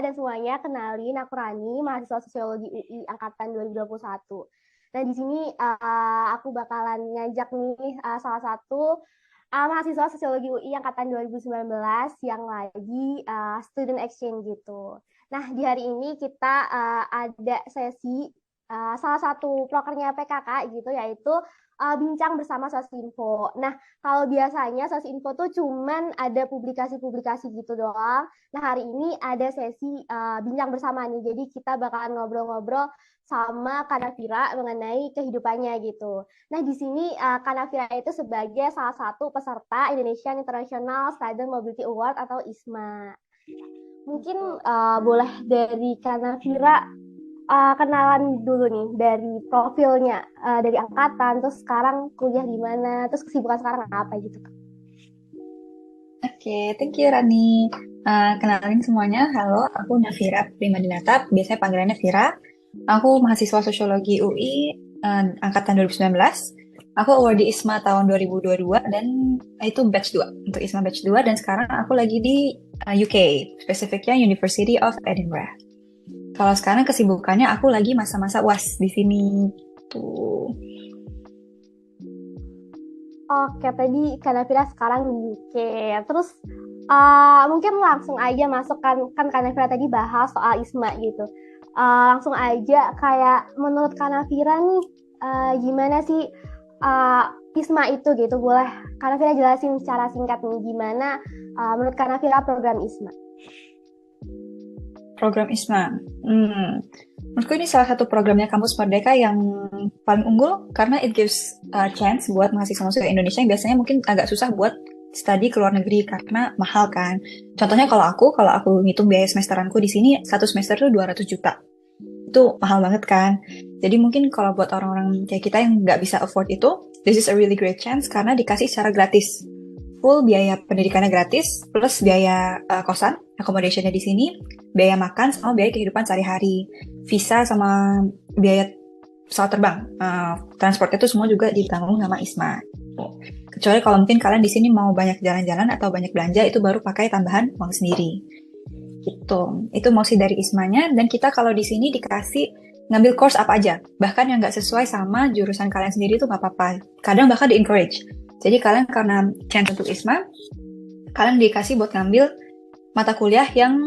dan semuanya, kenalin aku Rani, mahasiswa Sosiologi UI angkatan 2021. Nah, di sini aku bakalan ngajak nih salah satu mahasiswa Sosiologi UI angkatan 2019 yang lagi student exchange gitu. Nah, di hari ini kita ada sesi salah satu prokernya PKK gitu, yaitu bincang bersama Sosinfo. Nah, kalau biasanya Sosinfo tuh cuman ada publikasi-publikasi gitu doang. Nah, hari ini ada sesi bincang bersama nih. Jadi kita bakalan ngobrol-ngobrol sama Kanafira mengenai kehidupannya gitu. Nah, di sini Kanafira itu sebagai salah satu peserta Indonesian International Student Mobility Award atau ISMA. Mungkin boleh dari Kanafira kenalan dulu nih dari profilnya, dari angkatan, terus sekarang kuliah di mana, terus kesibukan sekarang apa gitu. Oke, thank you Rani. Kenalin semuanya, halo, aku Nafira Primadinata, biasanya panggilannya Vira. Aku mahasiswa Sosiologi UI angkatan 2019. Aku award di ISMA tahun 2022 dan itu batch 2, untuk ISMA batch 2 dan sekarang aku lagi di UK, spesifiknya University of Edinburgh. Kalau sekarang kesibukannya aku lagi masa-masa UAS di sini. Tuh. Oke, tadi Kanafira sekarang di UK. Terus mungkin langsung aja masuk kan Kanafira tadi bahas soal ISMA gitu. Langsung aja kayak menurut Kanafira nih gimana sih ISMA itu gitu. Boleh Kanafira jelasin secara singkat nih gimana menurut Kanafira program ISMA. Program ISMA. Menurutku ini salah satu programnya Kampus Merdeka yang paling unggul karena it gives a chance buat mahasiswa-mahasiswa Indonesia yang biasanya mungkin agak susah buat studi ke luar negeri karena mahal kan. Contohnya kalau aku ngitung biaya semesteranku di sini, satu semester tuh 200 juta. Itu mahal banget kan. Jadi mungkin kalau buat orang-orang kayak kita yang nggak bisa afford itu, this is a really great chance karena dikasih secara gratis. Full biaya pendidikannya gratis, plus biaya kosan, accommodationnya di sini, biaya makan, sama biaya kehidupan sehari-hari. Visa sama biaya pesawat terbang, transport itu semua juga ditanggung sama ISMA. Kecuali kalau mungkin kalian di sini mau banyak jalan-jalan atau banyak belanja, itu baru pakai tambahan uang sendiri. Gitu. Itu mostly dari ISMA-nya, dan kita kalau di sini dikasih ngambil course apa aja. Bahkan yang nggak sesuai sama jurusan kalian sendiri itu nggak apa-apa. Kadang bahkan di-encourage. Jadi kalian karena chance untuk ISMA, kalian dikasih buat ngambil mata kuliah yang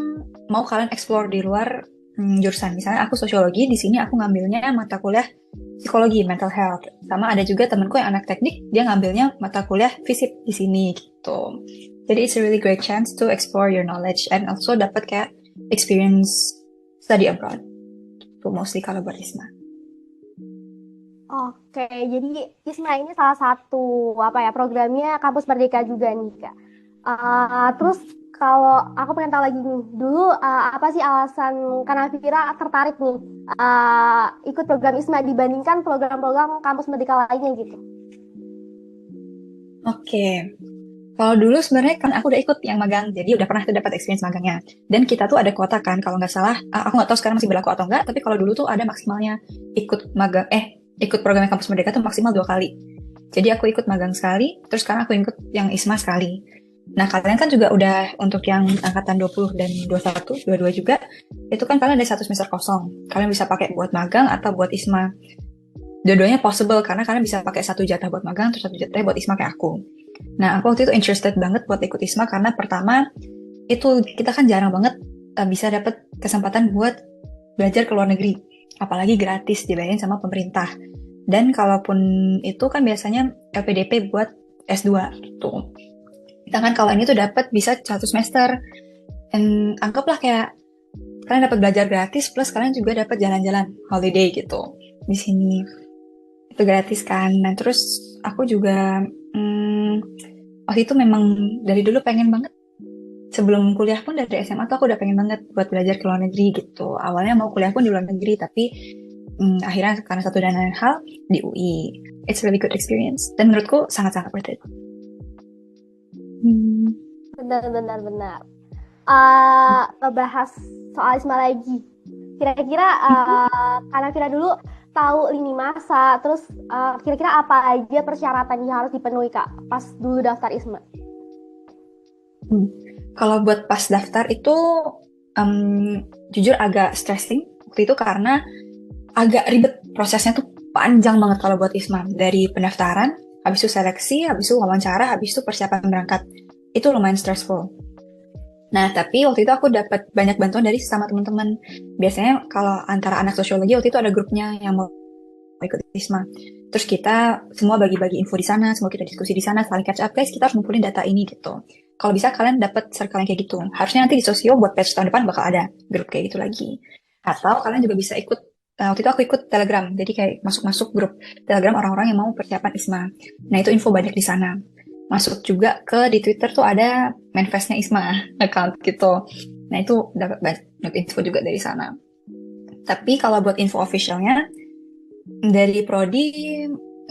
mau kalian explore di luar jurusan. Misalnya aku sosiologi, di sini aku ngambilnya mata kuliah psikologi, mental health. Sama ada juga temanku yang anak teknik, dia ngambilnya mata kuliah fisip di sini gitu. Jadi it's a really great chance to explore your knowledge and also dapat kayak experience study abroad. Itu mostly kalau buat ISMA. Oke, jadi ISMA ini salah satu programnya Kampus Merdeka juga nih Kak. Terus kalau aku pengen tahu lagi nih, dulu apa sih alasan Kanafira tertarik nih ikut program ISMA dibandingkan program-program Kampus Merdeka lainnya gitu? Oke. Kalau dulu sebenarnya kan aku udah ikut yang magang, jadi udah pernah tuh dapat experience magangnya. Dan kita tuh ada kuota kan, kalau nggak salah, aku nggak tahu sekarang masih berlaku atau nggak, tapi kalau dulu tuh ada maksimalnya ikut programnya Kampus Merdeka tuh maksimal 2 kali. Jadi aku ikut magang sekali, terus sekarang aku ikut yang ISMA sekali. Nah, kalian kan juga udah untuk yang angkatan 20 dan 21, 22 juga, itu kan kalian ada satu semester kosong. Kalian bisa pakai buat magang atau buat ISMA. Dua-duanya possible karena kalian bisa pakai satu jatah buat magang, terus satu jatah buat ISMA kayak aku. Nah, aku waktu itu interested banget buat ikut ISMA karena pertama, itu kita kan jarang banget bisa dapet kesempatan buat belajar ke luar negeri. Apalagi gratis dibayarin sama pemerintah. Dan kalaupun itu kan biasanya LPDP buat S2 gitu. Sedangkan kalau ini tuh dapat bisa satu semester. Dan anggaplah kayak kalian dapat belajar gratis plus kalian juga dapat jalan-jalan holiday gitu di sini. Itu gratis kan. Nah, terus aku juga waktu itu memang dari dulu pengen banget. Sebelum kuliah pun dari SMA tuh aku udah pengen banget buat belajar ke luar negeri gitu. Awalnya mau kuliah pun di luar negeri, tapi akhirnya karena satu dan lain hal di UI. It's a really good experience. Dan menurutku sangat-sangat worth it. Benar-benar benar. Ngebahas soal ISMA lagi. Kira-kira Kanafira dulu tahu lini masa, terus kira-kira apa aja persyaratan yang harus dipenuhi Kak pas dulu daftar ISMA? Kalau buat pas daftar itu jujur agak stressing waktu itu karena agak ribet prosesnya tuh, panjang banget kalau buat ISMA, dari pendaftaran, habis itu seleksi, habis itu wawancara, habis itu persiapan berangkat. Itu lumayan stressful. Nah, tapi waktu itu aku dapat banyak bantuan dari sesama teman-teman. Biasanya kalau antara anak sosiologi waktu itu ada grupnya yang mau ikut ISMA. Terus kita semua bagi-bagi info di sana, semua kita diskusi di sana, saling catch up, guys, kita harus ngumpulin data ini gitu. Kalau bisa kalian dapat circle yang kayak gitu. Harusnya nanti di sosio buat batch tahun depan bakal ada grup kayak gitu lagi. Atau kalian juga bisa ikut, waktu itu aku ikut Telegram, jadi kayak masuk-masuk grup Telegram orang-orang yang mau persiapan ISMA. Nah, itu info banyak di sana. Masuk juga ke di Twitter tuh ada manifestnya ISMA account gitu. Nah, itu dapat banyak info juga dari sana. Tapi kalau buat info officialnya dari Prodi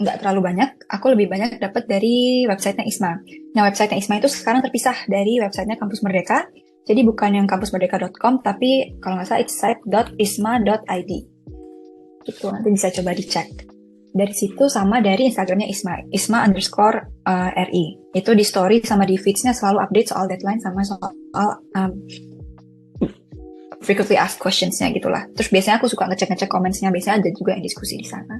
nggak terlalu banyak. Aku lebih banyak dapat dari websitenya ISMA. Nah, websitenya ISMA itu sekarang terpisah dari websitenya Kampus Merdeka. Jadi bukan yang kampusmerdeka.com, tapi kalau nggak salah it's site.isma.id. Gitu, nanti bisa coba dicek. Dari situ sama dari Instagramnya ISMA, ISMA_RI. Itu di story sama di feeds-nya selalu update soal deadline sama soal frequently asked questions-nya gitulah. Terus biasanya aku suka ngecek-ngecek comments-nya, biasanya ada juga yang diskusi di sana.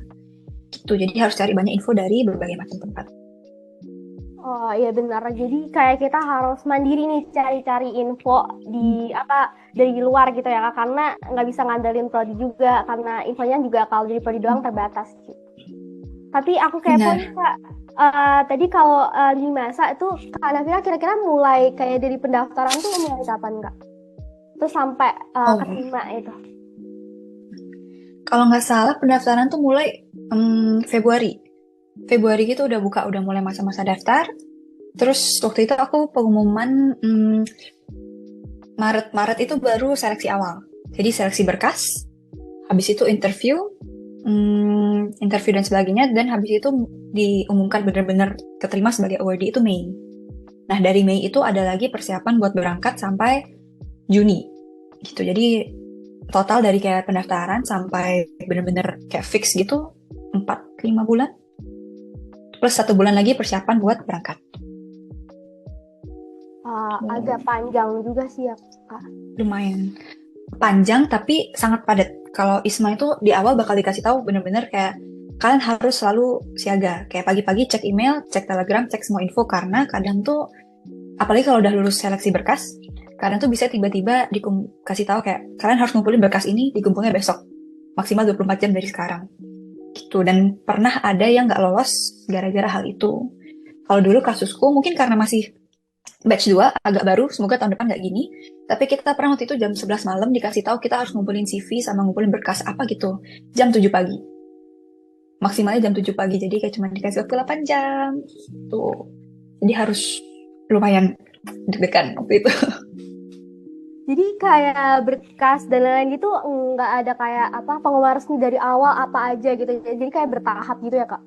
Gitu, jadi harus cari banyak info dari berbagai macam tempat. Oh iya benar. Jadi kayak kita harus mandiri nih cari-cari info di dari luar gitu ya Kak. Karena nggak bisa ngandelin prodi juga karena infonya juga kalau dari prodi doang terbatas gitu. Tapi aku kepo nih Kak. Tadi kalau di masa itu Kak Nafira kira-kira mulai kayak dari pendaftaran tuh mulai kapan Kak? Terus sampai keterima itu. Kalau nggak salah pendaftaran tuh mulai Februari gitu udah mulai masa-masa daftar. Terus waktu itu aku pengumuman Maret itu baru seleksi awal. Jadi seleksi berkas, habis itu interview dan sebagainya, dan habis itu diumumkan benar-benar keterima sebagai awardee itu Mei. Nah, dari Mei itu ada lagi persiapan buat berangkat sampai Juni gitu. Jadi total dari kayak pendaftaran sampai benar-benar kayak fix gitu 4-5 bulan. Plus 1 bulan lagi persiapan buat berangkat. Agak panjang juga sih ya Kak. Lumayan panjang tapi sangat padat. Kalau ISMA itu di awal bakal dikasih tahu benar-benar kayak kalian harus selalu siaga. Kayak pagi-pagi cek email, cek Telegram, cek semua info, karena kadang tuh apalagi kalau udah lulus seleksi berkas, kadang tuh bisa tiba-tiba dikasih tahu kayak kalian harus ngumpulin berkas ini, dikumpulnya besok. Maksimal 24 jam dari sekarang. Gitu. Dan pernah ada yang nggak lolos gara-gara hal itu. Kalau dulu kasusku mungkin karena masih batch 2, agak baru, semoga tahun depan nggak gini. Tapi kita pernah waktu itu jam 11 malam dikasih tahu kita harus ngumpulin CV sama ngumpulin berkas apa gitu. Jam 7 pagi. Maksimalnya jam 7 pagi, jadi kayak cuma dikasih waktu 8 jam. Tuh. Jadi harus lumayan deg-degan waktu itu. Jadi kayak berkas dan lain-lain gitu nggak ada kayak pengumuman resmi dari awal apa aja gitu. Jadi kayak bertahap gitu ya Kak?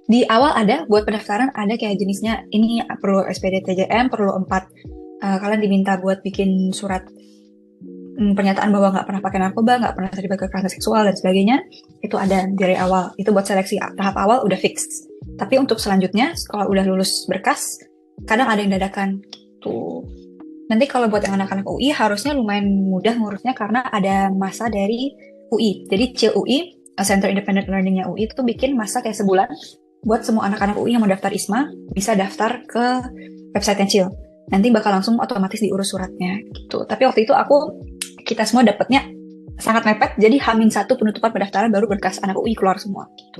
Di awal ada, buat pendaftaran ada kayak jenisnya, ini perlu SPD TJM, perlu 4. Kalian diminta buat bikin surat pernyataan bahwa nggak pernah pakai narkoba, nggak pernah terlibat kekerasan seksual, dan sebagainya. Itu ada dari awal. Itu buat seleksi tahap awal udah fix. Tapi untuk selanjutnya, kalau udah lulus berkas, kadang ada yang dadakan gitu. Nanti kalau buat yang anak-anak UI harusnya lumayan mudah ngurusnya karena ada masa dari UI. Jadi CIL UI, Center Independent Learning-nya UI itu bikin masa kayak sebulan buat semua anak-anak UI yang mau daftar ISMA bisa daftar ke website-nya CIL. Nanti bakal langsung otomatis diurus suratnya gitu. Tapi waktu itu kita semua dapatnya sangat mepet, jadi H-1 penutupan pendaftaran baru berkas anak UI keluar semua gitu.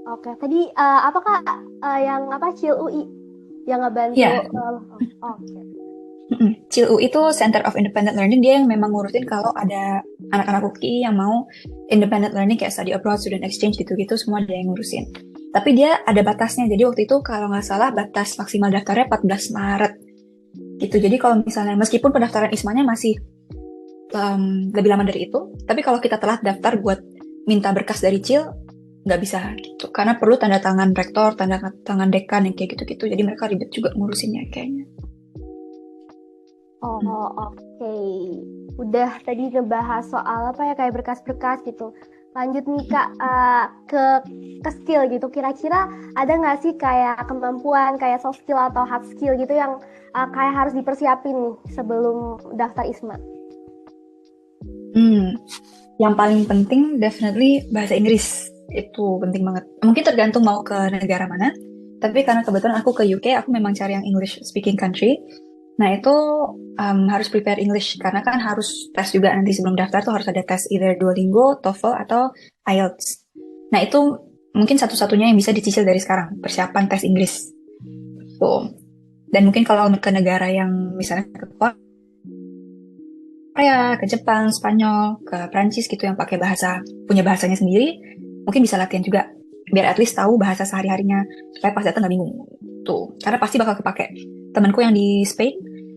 Oke, tadi apakah yang CIL UI yang ngebantu? Yeah. CIL UI itu Center of Independent Learning, dia yang memang ngurusin kalau ada anak-anak UI yang mau independent learning kayak study abroad, student exchange gitu-gitu, semua dia yang ngurusin. Tapi dia ada batasnya, jadi waktu itu kalau nggak salah batas maksimal daftarnya 14 Maret gitu. Jadi kalau misalnya meskipun pendaftaran ISMA-nya masih lebih lama dari itu, tapi kalau kita telat daftar buat minta berkas dari CIL nggak bisa gitu, karena perlu tanda tangan rektor, tanda tangan dekan yang kayak gitu-gitu, jadi mereka ribet juga ngurusinnya kayaknya. Oke. Udah tadi ngebahas soal kayak berkas-berkas gitu. Lanjut nih Kak, ke skill gitu. Kira-kira ada nggak sih kayak kemampuan, kayak soft skill atau hard skill gitu yang kayak harus dipersiapin nih sebelum daftar ISMA? Yang paling penting definitely bahasa Inggris. Itu penting banget. Mungkin tergantung mau ke negara mana. Tapi karena kebetulan aku ke UK, aku memang cari yang English speaking country. Nah itu harus prepare English karena kan harus tes juga nanti sebelum daftar tuh harus ada tes either Duolingo, TOEFL atau IELTS. Nah itu mungkin satu-satunya yang bisa dicicil dari sekarang persiapan tes Inggris. So, dan mungkin kalau ke negara yang misalnya ke Korea, ke Jepang, Spanyol, ke Prancis gitu yang pakai punya bahasanya sendiri, mungkin bisa latihan juga biar at least tahu bahasa sehari-harinya supaya pas datang nggak bingung. Tuh, karena pasti bakal kepake. Temanku yang di Spain,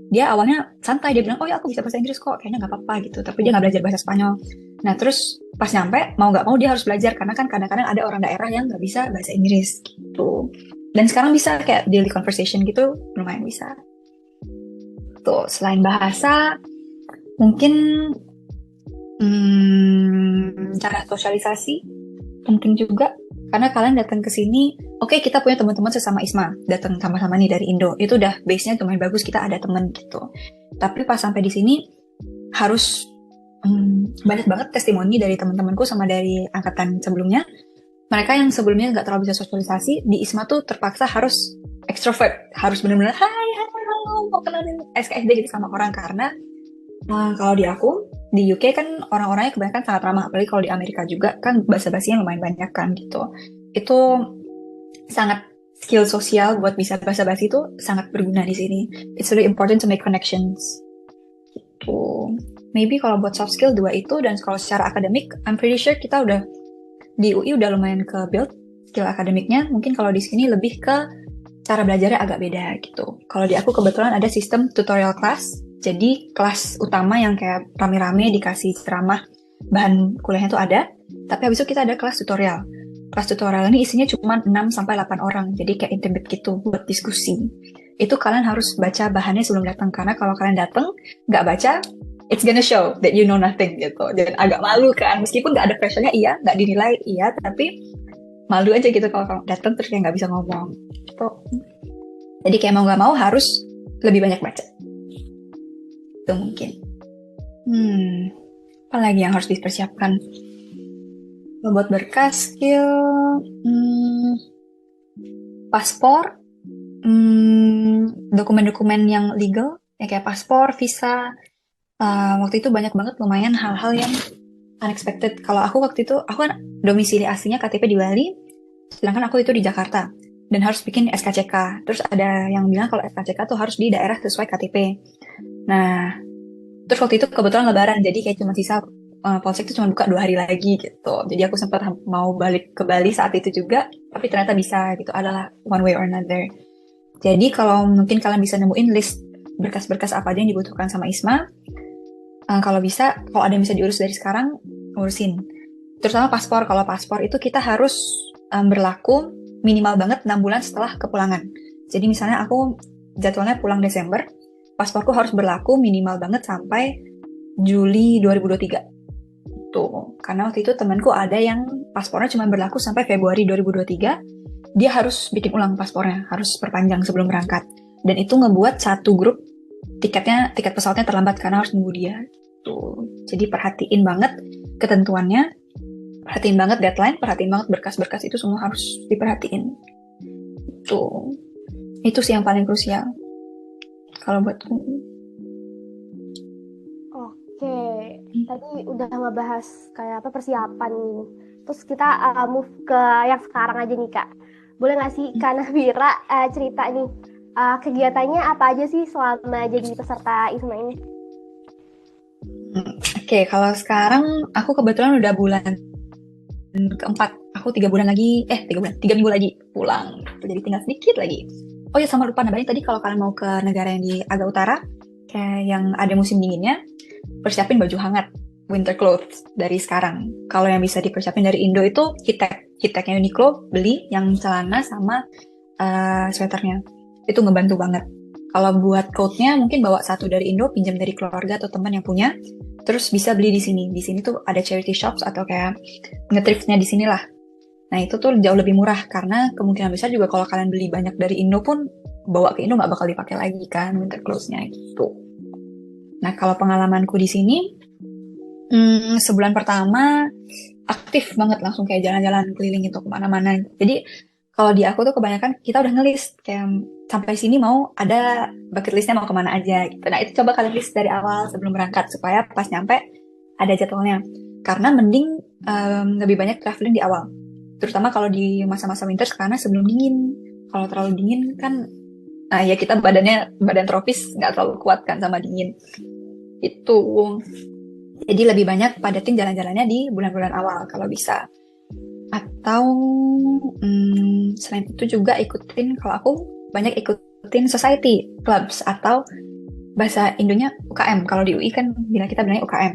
dia awalnya santai, dia bilang, oh ya aku bisa bahasa Inggris kok, kayaknya nggak apa-apa gitu. Tapi dia nggak belajar bahasa Spanyol. Nah terus pas nyampe, mau nggak mau dia harus belajar karena kan kadang-kadang ada orang daerah yang nggak bisa bahasa Inggris gitu. Dan sekarang bisa kayak daily conversation gitu, lumayan bisa. Tuh, selain bahasa, mungkin cara sosialisasi penting juga karena kalian datang ke sini, oke, kita punya teman-teman sesama ISMA, datang sama-sama nih dari Indo, itu udah base-nya lumayan bagus, kita ada teman gitu. Tapi pas sampai di sini harus banyak banget testimoni dari teman-temanku sama dari angkatan sebelumnya. Mereka yang sebelumnya nggak terlalu bisa sosialisasi, di ISMA tuh terpaksa harus extrovert, harus benar-benar hai, halo, mau kenalin SKSD gitu sama orang karena kalau di aku, di UK kan orang-orangnya kebanyakan sangat ramah, apalagi kalau di Amerika juga kan bahasa-bahasanya lumayan banyak kan gitu. Itu sangat skill sosial buat bisa bahasa-bahasa itu sangat berguna di sini. It's really important to make connections. Gitu. Maybe kalau buat soft skill dua itu dan kalau secara akademik, I'm pretty sure kita udah di UI udah lumayan ke build skill akademiknya. Mungkin kalau di sini lebih ke cara belajarnya agak beda gitu. Kalau di aku kebetulan ada sistem tutorial class. Jadi kelas utama yang kayak rame-rame dikasih ceramah, bahan kuliahnya tuh ada, tapi habis itu kita ada kelas tutorial. Kelas tutorial ini isinya cuma 6-8 orang, jadi kayak intimate gitu buat diskusi. Itu kalian harus baca bahannya sebelum datang, karena kalau kalian datang, nggak baca, it's gonna show that you know nothing gitu. Dan agak malu kan, meskipun nggak ada pressure-nya iya, nggak dinilai iya, tapi malu aja gitu kalau datang terus kayak nggak bisa ngomong. Gitu. Jadi kayak mau nggak mau harus lebih banyak baca. Itu mungkin. Apa lagi yang harus dipersiapkan? Buat berkas, skill, paspor, dokumen-dokumen yang legal, ya kayak paspor, visa. Waktu itu banyak banget lumayan hal-hal yang unexpected. Kalau aku waktu itu, aku kan domisili aslinya KTP di Bali, sedangkan aku itu di Jakarta. Dan harus bikin SKCK. Terus ada yang bilang kalau SKCK tuh harus di daerah sesuai KTP. Nah, terus waktu itu kebetulan lebaran, jadi kayak cuma sisa Polsek itu cuma buka 2 hari lagi gitu. Jadi aku sempat mau balik ke Bali saat itu juga, tapi ternyata bisa gitu, adalah one way or another. Jadi kalau mungkin kalian bisa nemuin list berkas-berkas apa aja yang dibutuhkan sama ISMA, kalau bisa, kalau ada yang bisa diurus dari sekarang, urusin. Terutama paspor, kalau paspor itu kita harus berlaku minimal banget 6 bulan setelah kepulangan. Jadi misalnya aku jadwalnya pulang Desember, pasporku harus berlaku minimal banget sampai Juli 2023. Tuh, karena waktu itu temanku ada yang paspornya cuma berlaku sampai Februari 2023, dia harus bikin ulang paspornya, harus perpanjang sebelum berangkat. Dan itu ngebuat satu grup tiket pesawatnya terlambat karena harus nunggu dia. Tuh, jadi perhatiin banget ketentuannya, perhatiin banget deadline, perhatiin banget berkas-berkas itu semua harus diperhatiin. Tuh, itu sih yang paling krusial kalau buatku. Oke, tadi udah ngebahas kayak apa persiapan nih. Terus kita move ke yang sekarang aja nih Kak. Boleh nggak sih Kak Nabira cerita nih kegiatannya apa aja sih selama jadi peserta ISMA ini? Oke, kalau sekarang aku kebetulan udah bulan keempat, aku 3 minggu lagi pulang, jadi tinggal sedikit lagi. Oh ya, sama lupa nambahin tadi, kalau kalian mau ke negara yang di agak utara kayak yang ada musim dinginnya, persiapin baju hangat, winter clothes dari sekarang. Kalau yang bisa dipersiapin dari Indo itu heat-tech-nya Uniqlo, beli yang celana sama sweaternya, itu ngebantu banget. Kalau buat coatnya mungkin bawa satu dari Indo, pinjam dari keluarga atau teman yang punya. terus bisa beli di sini. Di sini tuh ada charity shops atau kayak nge-thriftnya di sini lah. Nah itu tuh jauh lebih murah karena kemungkinan besar juga kalau kalian beli banyak dari Indo pun bawa ke Indo nggak bakal dipakai lagi kan winter clothes-nya gitu. Nah kalau pengalamanku di sini sebulan pertama aktif banget langsung kayak jalan-jalan keliling itu kemana-mana. Jadi kalau di aku tuh kebanyakan kita udah ngelist kayak sampai sini mau ada bucket listnya mau kemana aja gitu. Nah itu coba kalian list dari awal sebelum berangkat supaya pas nyampe ada jadwalnya. Karena mending lebih banyak traveling di awal. Terutama kalau di masa-masa winter karena sebelum dingin. Kalau terlalu dingin kan ya kita badan tropis nggak terlalu kuat kan sama dingin. Itu. Jadi lebih banyak padatin jalan-jalannya di bulan-bulan awal kalau bisa. Atau selain itu juga ikutin, kalau aku banyak ikutin society clubs atau bahasa Indonya UKM. Kalau di UI kan kita bilangnya UKM.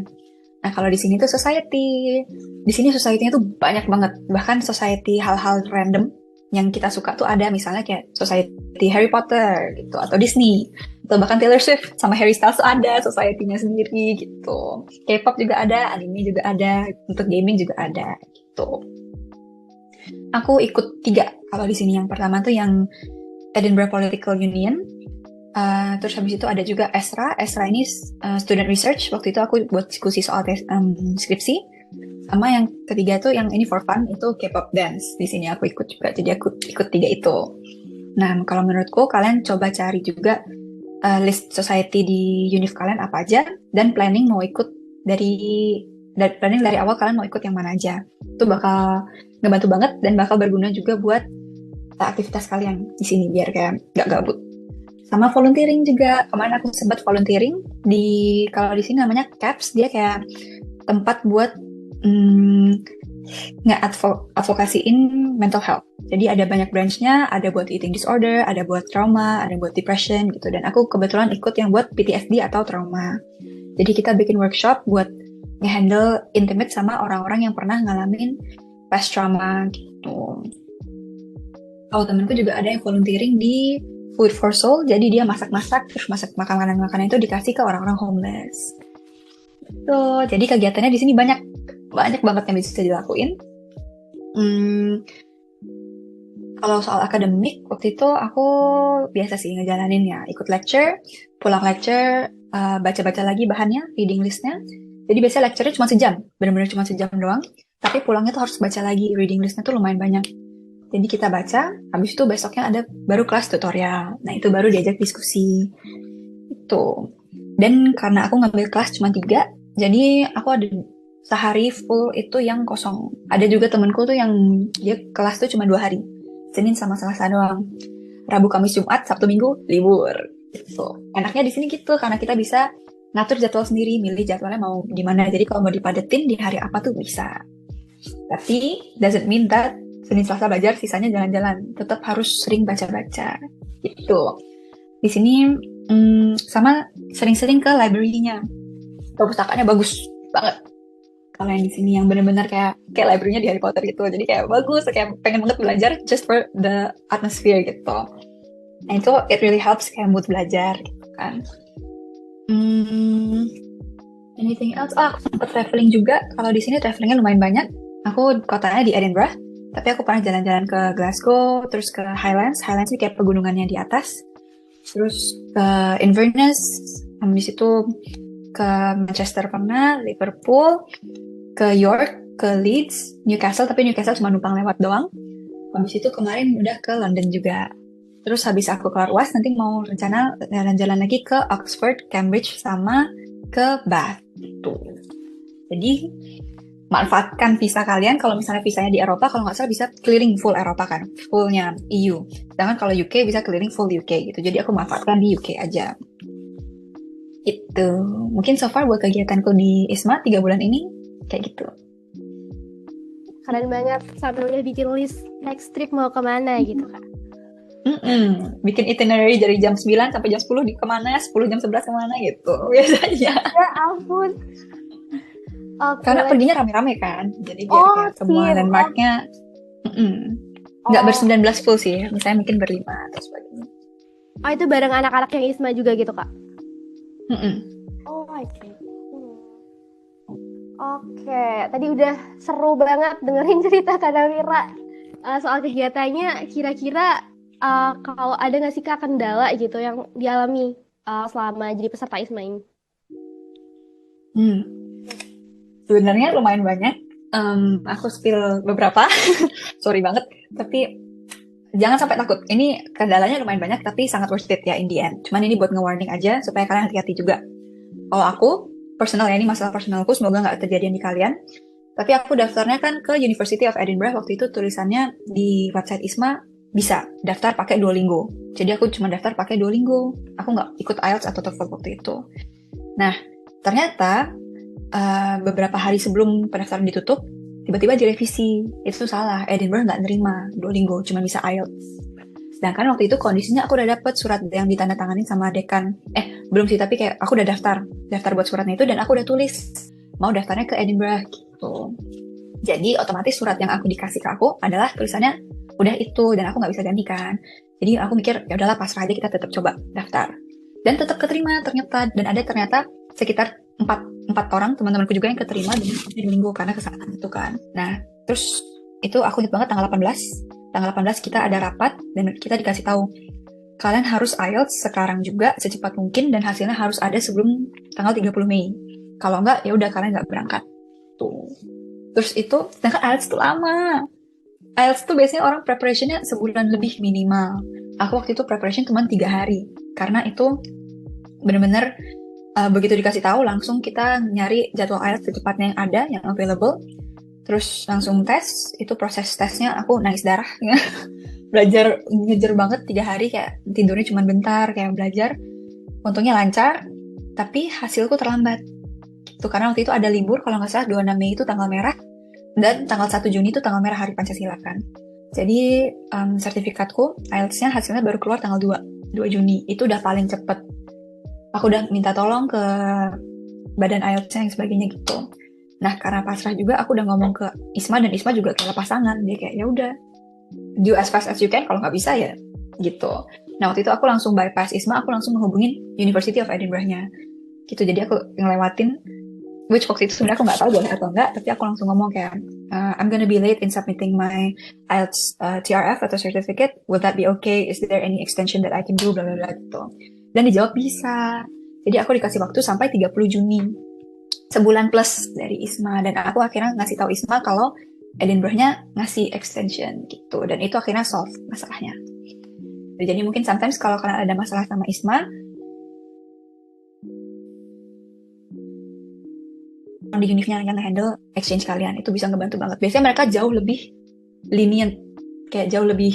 Nah kalau di sini tuh society. Di sini society-nya tuh banyak banget. Bahkan society hal-hal random yang kita suka tuh ada, misalnya kayak society Harry Potter gitu atau Disney atau bahkan Taylor Swift sama Harry Styles ada society-nya sendiri gitu. K-pop juga ada, anime juga ada, untuk gaming juga ada gitu. Aku ikut 3 kalau di sini. Yang pertama tuh yang Edinburgh Political Union. Terus habis itu ada juga ESRA. ESRA ini student research. Waktu itu aku buat diskusi soal skripsi. Sama yang ketiga tuh yang ini for fun, itu K-pop dance. Di sini aku ikut juga, jadi aku ikut 3 itu. Nah, kalau menurutku kalian coba cari juga list society di univ kalian apa aja, dan planning mau ikut planning dari awal kalian mau ikut yang mana aja. Itu bakal ngebantu banget dan bakal berguna juga buat aktivitas kalian di sini biar kayak gak gabut. Sama volunteering juga. Kemarin aku sempat volunteering kalau di sini namanya CAPS, dia kayak tempat buat nge-advokasiin mental health. Jadi ada banyak branch-nya, ada buat eating disorder, ada buat trauma, ada buat depression gitu. Dan aku kebetulan ikut yang buat PTSD atau trauma. Jadi kita bikin workshop buat nge-handle intimate sama orang-orang yang pernah ngalamin past trauma gitu. Oh, temenku juga ada yang volunteering di Food for Soul. Jadi dia masak-masak, terus masak makanan-makanan itu dikasih ke orang-orang homeless. Tuh, jadi kegiatannya di sini banyak banget yang bisa dilakuin. Kalau soal akademik, waktu itu aku biasa sih ngejalanin ya, ikut lecture, pulang lecture, baca-baca lagi bahannya, reading listnya. Jadi biasanya lecture-nya cuma sejam, benar-benar cuma sejam doang. Tapi pulangnya tuh harus baca lagi, reading listnya tuh lumayan banyak. Jadi kita baca, habis itu besoknya ada baru kelas tutorial. Nah itu baru diajak diskusi. Itu. Dan karena aku ngambil kelas cuma 3, jadi aku ada sehari full itu yang kosong. Ada juga temenku tuh yang dia kelas tuh cuma 2 hari. Senin sama Selasa doang. Rabu, Kamis, Jumat, Sabtu, Minggu libur. Gitu. Enaknya di sini gitu karena kita bisa ngatur jadwal sendiri, milih jadwalnya mau gimana. Jadi kalau mau dipadetin di hari apa tuh bisa. Tapi doesn't mean that Senin Selasa belajar, sisanya jalan-jalan. Tetap harus sering baca-baca. Gitu. Di sini sama sering-sering ke library-nya. Perpustakaannya bagus banget. Kalau yang di sini yang benar-benar kayak library-nya di Harry Potter gitu. Jadi kayak bagus, kayak pengen banget belajar just for the atmosphere gitu. Nah itu it really helps kayak mood belajar gitu kan. Anything else? Oh, aku sempat traveling juga. Kalau di sini travelingnya lumayan banyak. Aku kotanya di Edinburgh, tapi aku pernah jalan-jalan ke Glasgow, terus ke Highlands. Highlands ini kayak pegunungannya di atas. Terus ke Inverness, habis itu ke Manchester pernah, Liverpool, ke York, ke Leeds, Newcastle, tapi Newcastle cuma numpang lewat doang. Habis itu kemarin udah ke London juga. Terus habis aku keluar UAS, nanti mau rencana jalan-jalan lagi ke Oxford, Cambridge, sama ke Bath. Gitu. Jadi manfaatkan visa kalian. Kalau misalnya visanya di Eropa, kalau nggak salah bisa keliling full Eropa kan, fullnya EU. Sedangkan kalau UK bisa keliling full UK gitu. Jadi aku manfaatkan di UK aja. Itu mungkin so far buat kegiatanku di ISMA 3 bulan ini kayak gitu. Keren banget, sampai udah bikin list next trip mau kemana gitu Kak. Bikin itinerary dari jam 9 sampai jam 10 di kemana, 10 jam 11 kemana gitu biasanya. Ya ampun. Okay. Karena perginya rame-rame kan, jadi biar kayak semua landmarknya nggak ber-19 full sih, misalnya mungkin ber-5 atau sebagainya. Oh itu bareng anak-anak yang ISMA juga gitu Kak? Mm-mm. Oh oke. Oke, tadi udah seru banget dengerin cerita Kak Nawira soal kegiatannya. Kira-kira kalau ada nggak sih Kak kendala gitu yang dialami selama jadi peserta ISMA ini? Hmm, sebenarnya lumayan banyak. Aku spill beberapa, sorry banget. Tapi jangan sampai takut. Ini kendalanya lumayan banyak, tapi sangat worth it ya in the end. Cuman ini buat nge-warning aja supaya kalian hati-hati juga. Kalau aku, personal ya, ini masalah personalku, semoga nggak kejadian di kalian. Tapi aku daftarnya kan ke University of Edinburgh. Waktu itu tulisannya di website ISMA bisa daftar pakai Duolingo. Jadi aku cuma daftar pakai Duolingo. Aku nggak ikut IELTS atau TOEFL waktu itu. Nah, ternyata beberapa hari sebelum pendaftaran ditutup, tiba-tiba direvisi. Itu salah, Edinburgh nggak nerima Duolingo, cuma bisa IELTS. Sedangkan waktu itu kondisinya aku udah dapet surat yang ditandatangani sama dekan. Belum sih, tapi kayak aku udah daftar buat suratnya itu, dan aku udah tulis mau daftarnya ke Edinburgh gitu. Jadi otomatis surat yang aku dikasih ke aku adalah tulisannya udah itu, dan aku nggak bisa gantikan. Jadi aku mikir ya udahlah, pasrah aja, kita tetap coba daftar. Dan tetap keterima ternyata, dan ada ternyata sekitar empat orang teman-temanku juga yang keterima di minggu karena kesalahan itu kan. Nah, terus itu aku ingat banget tanggal 18 kita ada rapat dan kita dikasih tahu kalian harus IELTS sekarang juga secepat mungkin, dan hasilnya harus ada sebelum tanggal 30 Mei. Kalau enggak, ya udah kalian nggak berangkat. Tuh. Terus itu, sedangkan IELTS itu lama. IELTS tuh biasanya orang preparationnya sebulan lebih minimal. Aku waktu itu preparation cuma 3 hari. Karena itu bener-bener begitu dikasih tahu langsung kita nyari jadwal IELTS secepatnya yang ada, yang available. Terus langsung tes. Itu proses tesnya aku nangis darah. Belajar ngejar banget 3 hari, kayak tidurnya cuma bentar, kayak belajar. Untungnya lancar, tapi hasilku terlambat. Itu karena waktu itu ada libur, kalau nggak salah 26 Mei itu tanggal merah, dan tanggal 1 Juni itu tanggal merah Hari Pancasila kan. Jadi sertifikatku, IELTS-nya hasilnya baru keluar tanggal 2 Juni. Itu udah paling cepet. Aku udah minta tolong ke badan IELTS-nya yang sebagainya gitu. Nah, karena pasrah juga, aku udah ngomong ke ISMA, dan ISMA juga kayak lepas tangan. Dia kayak, ya udah, do as fast as you can, kalau nggak bisa ya gitu. Nah, waktu itu aku langsung bypass ISMA, aku langsung menghubungin University of Edinburgh-nya gitu. Jadi aku ngelewatin, which waktu itu sebenarnya aku nggak tahu boleh atau enggak, tapi aku langsung ngomong kayak, I'm gonna be late in submitting my IELTS TRF atau certificate, will that be okay, is there any extension that I can do, bla bla bla gitu. Dan dijawab bisa. Jadi aku dikasih waktu sampai 30 Juni, sebulan plus dari ISMA, dan aku akhirnya ngasih tahu ISMA kalau Edinburgh-nya ngasih extension gitu, dan itu akhirnya solve masalahnya. Jadi mungkin sometimes kalau kalian ada masalah sama ISMA, di univnya yang handle exchange kalian, itu bisa ngebantu banget. Biasanya mereka jauh lebih lenient, kayak jauh lebih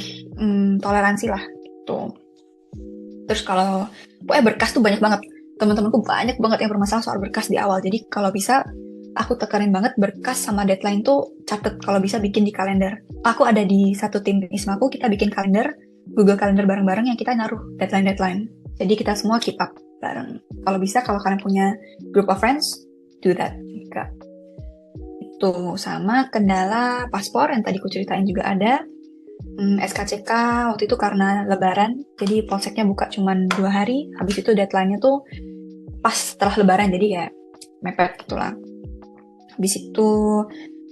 toleransi lah gitu. Terus kalau berkas tuh banyak banget, teman-temanku banyak banget yang bermasalah soal berkas di awal. Jadi kalau bisa, aku tekanin banget berkas sama deadline tuh catet, kalau bisa bikin di kalender. Aku ada di satu tim ISMAku, kita bikin kalender, Google Calendar bareng-bareng yang kita naruh deadline. Jadi kita semua keep up bareng. Kalau bisa, kalau kalian punya group of friends, do that. Itu sama kendala paspor yang tadi ku ceritain juga ada. SKCK waktu itu karena lebaran, jadi polseknya buka cuma 2 hari, habis itu deadline-nya tuh pas setelah lebaran, jadi kayak mepet gitulah. Habis itu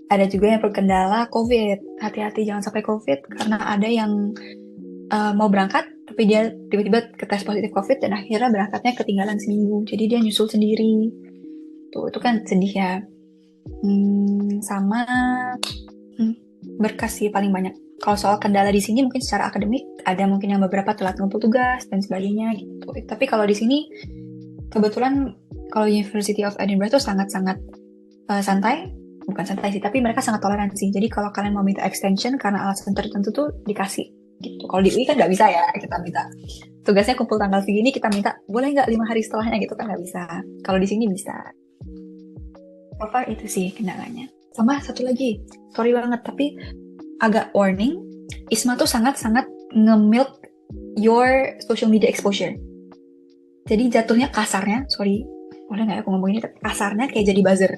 ada juga yang berkendala COVID. Hati-hati jangan sampai COVID, karena ada yang mau berangkat tapi dia tiba-tiba ketes positif COVID, dan akhirnya berangkatnya ketinggalan seminggu, jadi dia nyusul sendiri. Tuh, itu kan sedih ya. Sama berkas sih paling banyak. Kalau soal kendala di sini mungkin secara akademik ada mungkin yang beberapa telat ngumpul tugas dan sebagainya gitu. Tapi kalau di sini kebetulan kalau University of Edinburgh itu sangat-sangat santai, bukan santai sih, tapi mereka sangat toleransi. Jadi kalau kalian mau minta extension karena alasan tertentu tuh dikasih gitu. Kalau di UI kan nggak bisa ya, kita minta tugasnya kumpul tanggal segini, kita minta boleh nggak 5 hari setelahnya gitu, kan nggak bisa. Kalau di sini bisa. So far itu sih kendalanya. Sama satu lagi, sorry banget, tapi agak warning, ISMA tuh sangat-sangat nge-milk your social media exposure. Jadi jatuhnya kasarnya, sorry, boleh nggak aku ngomong ini, kasarnya kayak jadi buzzer.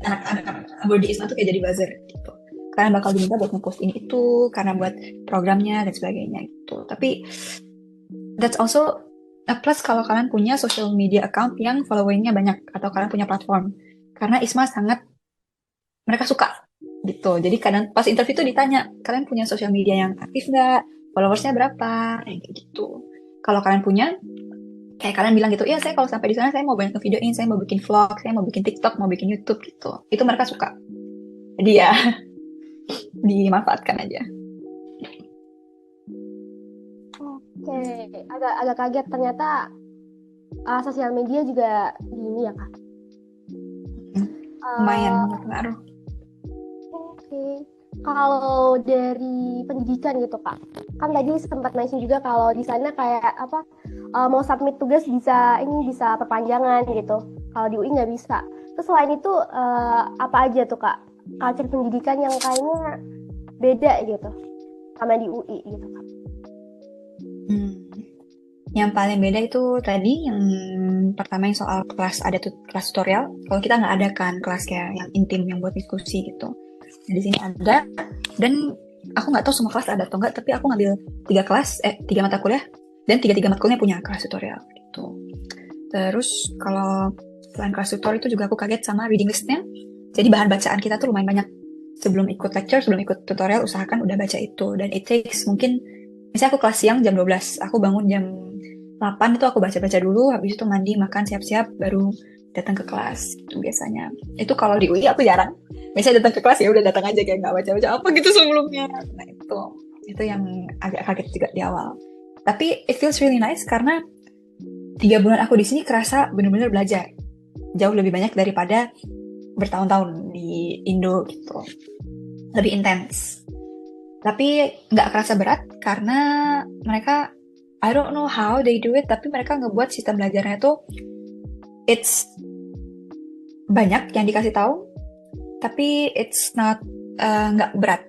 Anak-anak di ISMA tuh kayak jadi buzzer gitu. Kalian bakal diminta buat nge-post ini itu, karena buat programnya dan sebagainya gitu. Tapi that's also a plus kalau kalian punya social media account yang followingnya banyak, atau kalian punya platform. Karena ISMA sangat mereka suka gitu. Jadi kadang pas interview tuh ditanya, kalian punya sosial media yang aktif nggak? Followersnya berapa? Kayak gitu. Kalau kalian punya, kayak kalian bilang gitu, iya saya kalau sampai di sana saya mau banyak videoin, saya mau bikin vlog, saya mau bikin TikTok, mau bikin YouTube gitu. Itu mereka suka. Jadi ya dimanfaatkan aja. Oke, agak kaget ternyata sosial media juga gini ya Kak. Lumayan berpengaruh. Oke. Kalau dari pendidikan gitu Kak, kan tadi sempat mention juga kalau di sana kayak apa mau submit tugas bisa perpanjangan gitu. Kalau di UI nggak bisa. Terus selain itu apa aja tuh Kak culture pendidikan yang kayaknya beda gitu sama di UI gitu Kak? Yang paling beda itu tadi yang pertama yang soal kelas, ada kelas tutorial. Kalau kita nggak ada kan kelas kayak yang intim yang buat diskusi gitu. Nah, di sini ada, dan aku nggak tahu semua kelas ada atau enggak, tapi aku ngambil 3 mata kuliah, dan 3 matkulnya punya kelas tutorial gitu. Terus kalau selain kelas tutorial itu juga aku kaget sama reading listnya. Jadi bahan bacaan kita tuh lumayan banyak. Sebelum ikut lecture, sebelum ikut tutorial, usahakan udah baca itu. Dan it takes mungkin, misalnya aku kelas siang jam 12, aku bangun jam 8 itu aku baca-baca dulu, habis itu mandi, makan, siap-siap, baru datang ke kelas itu biasanya. Itu kalau di UI aku jarang. Biasanya datang ke kelas ya udah datang aja kayak nggak baca-baca apa gitu sebelumnya. Nah itu yang agak kaget juga di awal. Tapi it feels really nice karena 3 bulan aku di sini kerasa bener-bener belajar jauh lebih banyak daripada bertahun-tahun di Indo gitu. Lebih intens. Tapi nggak kerasa berat karena mereka, I don't know how they do it, tapi mereka ngebuat sistem belajarnya tuh it's banyak yang dikasih tahu, tapi it's not nggak berat.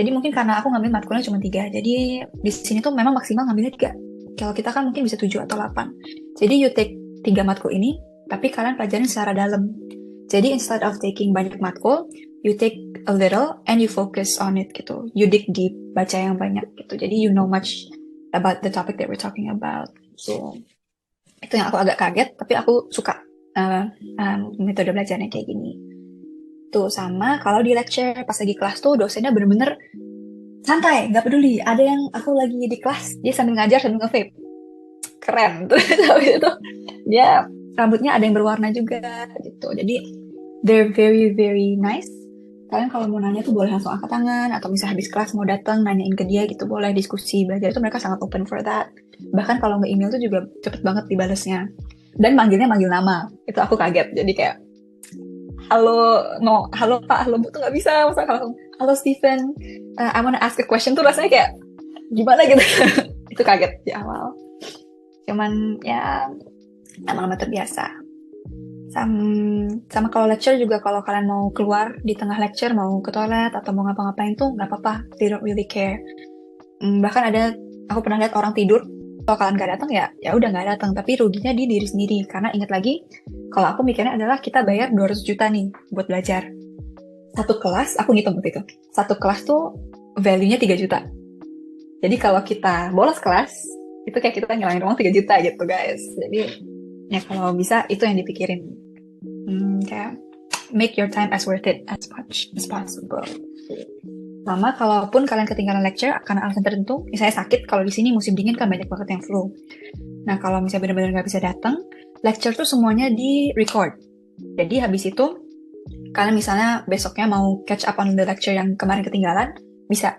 Jadi mungkin karena aku ngambil matkulnya cuma 3, jadi di sini tuh memang maksimal ngambilnya 3. Kalau kita kan mungkin bisa 7 atau 8. Jadi you take 3 matkul ini, tapi kalian pelajarin secara dalam. Jadi instead of taking banyak matkul, you take a little and you focus on it gitu. You dig deep, baca yang banyak gitu. Jadi you know much about the topic that we're talking about. So itu yang aku agak kaget, tapi aku suka metode belajarnya kayak gini. Tuh sama kalau di lecture pas lagi kelas tuh dosennya bener-bener santai, nggak peduli. Ada yang aku lagi di kelas, dia sambil ngajar sambil nge-vape. Keren. Terus habis itu dia rambutnya ada yang berwarna juga gitu. Jadi they're very very nice. Kalian kalau mau nanya tuh boleh langsung angkat tangan, atau misalnya habis kelas mau datang nanyain ke dia gitu, boleh diskusi belajar itu, mereka sangat open for that. Bahkan kalau nge-email tuh juga cepet banget dibalasnya. Dan manggil nama, itu aku kaget. Jadi kayak halo Pak, halo Bu tuh nggak bisa. Masa kalau halo Stephen, I wanna ask a question tuh rasanya kayak gimana gitu. Itu kaget di awal. Cuman ya lama-lama terbiasa. Sama kalau lecture juga, kalau kalian mau keluar di tengah lecture, mau ke toilet atau mau ngapa-ngapain tuh nggak apa-apa, they don't really care. Bahkan aku pernah lihat orang tidur, kalau kalian nggak datang ya udah nggak datang, tapi ruginya di diri sendiri. Karena ingat lagi, kalau aku mikirnya adalah kita bayar 200 juta nih buat belajar. Satu kelas, aku ngitung waktu itu, satu kelas tuh value-nya 3 juta. Jadi kalau kita bolos kelas, itu kayak kita ngilangin uang 3 juta gitu guys. Jadi ya kalau bisa itu yang dipikirin, kayak make your time as worth it as much as possible. Sama kalaupun kalian ketinggalan lecture karena alasan tertentu, misalnya sakit, kalau di sini musim dingin kan banyak banget yang flu. Nah kalau misalnya benar-benar nggak bisa datang, lecture tuh semuanya di record. Jadi habis itu kalian misalnya besoknya mau catch up on the lecture yang kemarin ketinggalan, bisa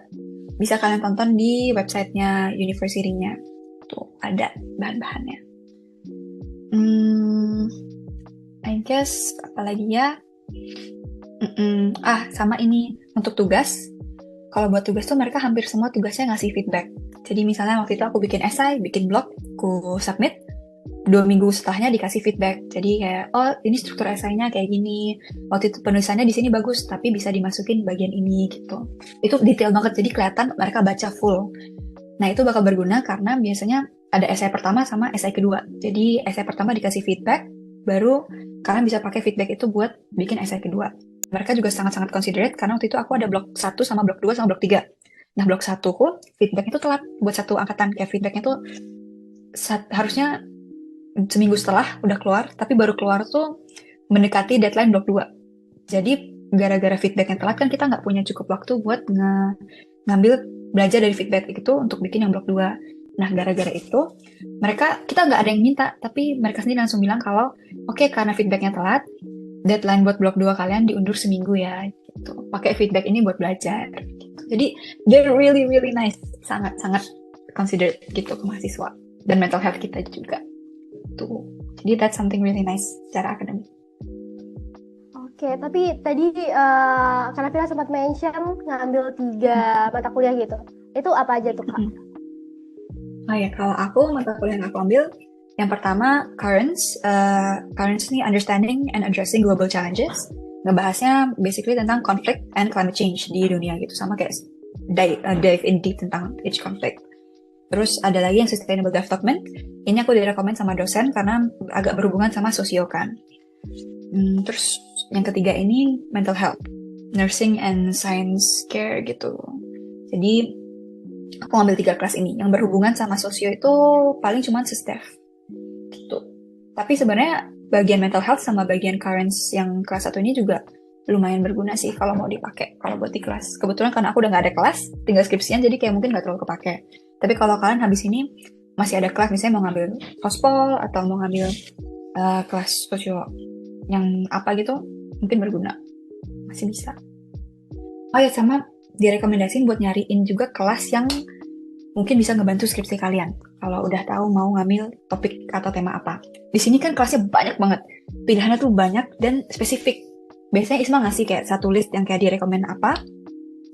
kalian tonton di websitenya university-nya, tuh ada bahan-bahannya. I guess apalagi ya. Sama ini untuk tugas. Kalau buat tugas tuh mereka hampir semua tugasnya ngasih feedback. Jadi misalnya waktu itu aku bikin essay, bikin blog, aku submit, 2 minggu setelahnya dikasih feedback. Jadi kayak, oh ini struktur essay-nya kayak gini, waktu itu penulisannya di sini bagus, tapi bisa dimasukin bagian ini gitu. Itu detail banget, jadi kelihatan mereka baca full. Nah itu bakal berguna karena biasanya ada essay pertama sama essay kedua. Jadi essay pertama dikasih feedback, baru kalian bisa pakai feedback itu buat bikin essay kedua. Mereka juga sangat-sangat considerate karena waktu itu aku ada blok 1 sama blok 2 sama blok 3. Nah blok 1 ku feedback itu telat buat satu angkatan. Kayak feedbacknya tuh harusnya seminggu setelah udah keluar, tapi baru keluar tuh mendekati deadline blok 2. Jadi gara-gara feedback yang telat kan kita nggak punya cukup waktu buat ngambil belajar dari feedback itu untuk bikin yang blok 2. Nah, gara-gara itu kita nggak ada yang minta, tapi mereka sendiri langsung bilang kalau oke, karena feedbacknya telat, deadline buat blok 2 kalian diundur seminggu ya gitu. Pakai feedback ini buat belajar gitu. Jadi they're really really nice, sangat-sangat considerate gitu ke mahasiswa dan mental health kita juga tuh. Jadi that's something really nice secara akademik. Oke, tapi tadi Kak Nafira sempat mention ngambil 3 mata kuliah gitu. Itu apa aja tuh, Kak? Oh ya, kalau aku mata kuliah yang aku ambil, yang pertama Currents. Currents ini Understanding and Addressing Global Challenges. Ngebahasnya basically tentang conflict and climate change di dunia gitu, sama kayak dive in deep tentang each conflict. Terus ada lagi yang Sustainable Development. Ini aku direkomend sama dosen karena agak berhubungan sama sosio kan. Terus yang ketiga ini Mental Health, Nursing and Science Care gitu. Jadi aku ngambil 3 kelas ini. Yang berhubungan sama sosio itu paling cuma Sustef gitu. Tapi sebenarnya bagian Mental Health sama bagian Currents yang kelas 1 ini juga lumayan berguna sih kalau mau dipakai kalau buat di kelas. Kebetulan karena aku udah nggak ada kelas, tinggal skripsian, jadi kayak mungkin nggak terlalu kepake. Tapi kalau kalian habis ini masih ada kelas, misalnya mau ngambil Hospol atau mau ngambil kelas sosio yang apa gitu, mungkin berguna. Masih bisa. Oh ya, sama direkomendasiin buat nyariin juga kelas yang mungkin bisa ngebantu skripsi kalian. Kalau udah tahu mau ngambil topik atau tema apa. Di sini kan kelasnya banyak banget. Pilihannya tuh banyak dan spesifik. Biasanya Isma ngasih kayak satu list yang kayak direkomend apa.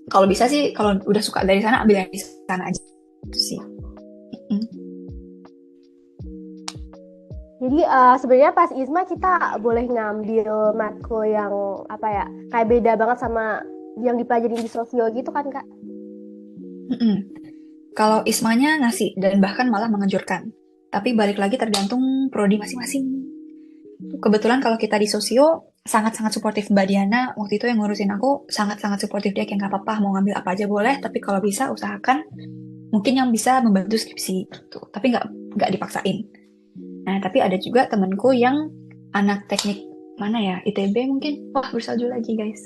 Kalau bisa sih, kalau udah suka dari sana, ambil yang di sana aja. Itu sih. Jadi sebenarnya pas ISMA kita boleh ngambil matkul yang apa ya, kayak beda banget sama yang dipelajarin di sosio gitu kan, Kak? Kalau ISMA-nya ngasih dan bahkan malah menganjurkan. Tapi balik lagi tergantung prodi masing-masing. Kebetulan kalau kita di sosio sangat-sangat suportif Mbak Diana. Waktu itu yang ngurusin aku sangat-sangat suportif, dia kayak nggak apa-apa mau ngambil apa aja boleh, tapi kalau bisa usahakan mungkin yang bisa membantu skripsi gitu. Tapi nggak dipaksain. Nah, tapi ada juga temenku yang anak teknik mana ya, ITB mungkin. Wah, bersalju lagi guys.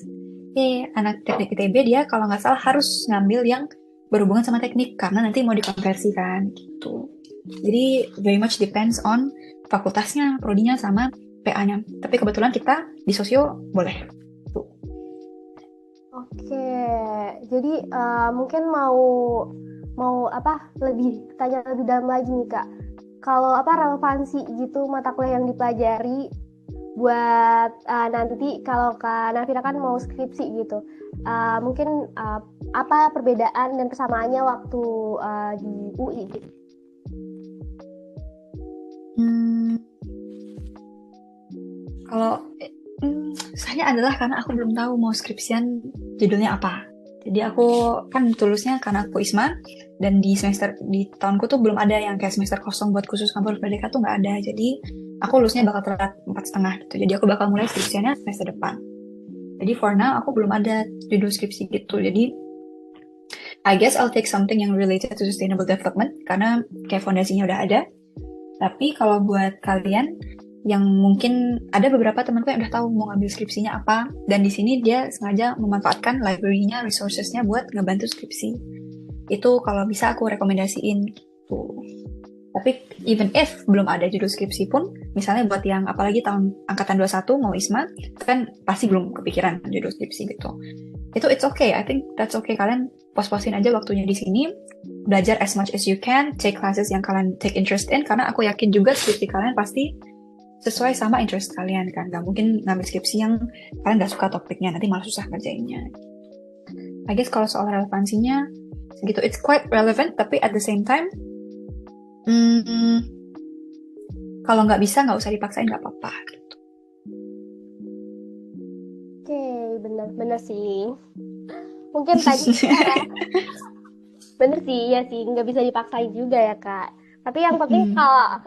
Anak teknik ITB dia kalau nggak salah harus ngambil yang berhubungan sama teknik karena nanti mau dikonversikan gitu. Jadi very much depends on fakultasnya, prodinya sama PA-nya. Tapi kebetulan kita di sosio boleh. Oke, jadi mungkin mau apa lebih tanya lebih dalam lagi nih, Kak. Kalau apa relevansi gitu mata kuliah yang dipelajari buat nanti kalau Kak Nafira kan mau skripsi gitu, mungkin apa perbedaan dan kesamaannya waktu di UI gitu? Kalau saya adalah karena aku belum tahu mau skripsian judulnya apa. Jadi aku kan tulusnya karena aku ISMA dan di tahunku tuh belum ada yang kayak semester kosong buat khusus kampus merdeka tuh nggak ada. Jadi aku lulusnya bakal telat 4,5 gitu. Jadi aku bakal mulai skripsiannya semester depan. Jadi for now aku belum ada judul skripsi gitu. Jadi I guess I'll take something yang related to sustainable development karena kayak fondasinya udah ada. Tapi kalau buat kalian yang mungkin ada beberapa temanku yang udah tahu mau ngambil skripsinya apa, dan di sini dia sengaja memanfaatkan library-nya, resources-nya buat ngebantu skripsi. Itu kalau bisa aku rekomendasiin tuh. Tapi even if belum ada judul skripsi pun, misalnya buat yang apalagi tahun angkatan 21 mau ISMA, kan pasti belum kepikiran judul skripsi gitu. Itu it's okay, I think that's okay. Kalian pos-posin aja waktunya di sini, belajar as much as you can, take classes yang kalian take interest in, karena aku yakin juga skripsi kalian pasti sesuai sama interest kalian kan. Gak mungkin ngambil skripsi yang kalian gak suka topiknya, nanti malah susah kerjainnya. I guess kalau soal relevansinya segitu, it's quite relevant, tapi at the same time kalau nggak bisa nggak usah dipaksain, nggak apa-apa gitu. Oke, benar sih. Mungkin tadi bener sih, ya sih, nggak bisa dipaksain juga ya, Kak. Tapi yang penting kalau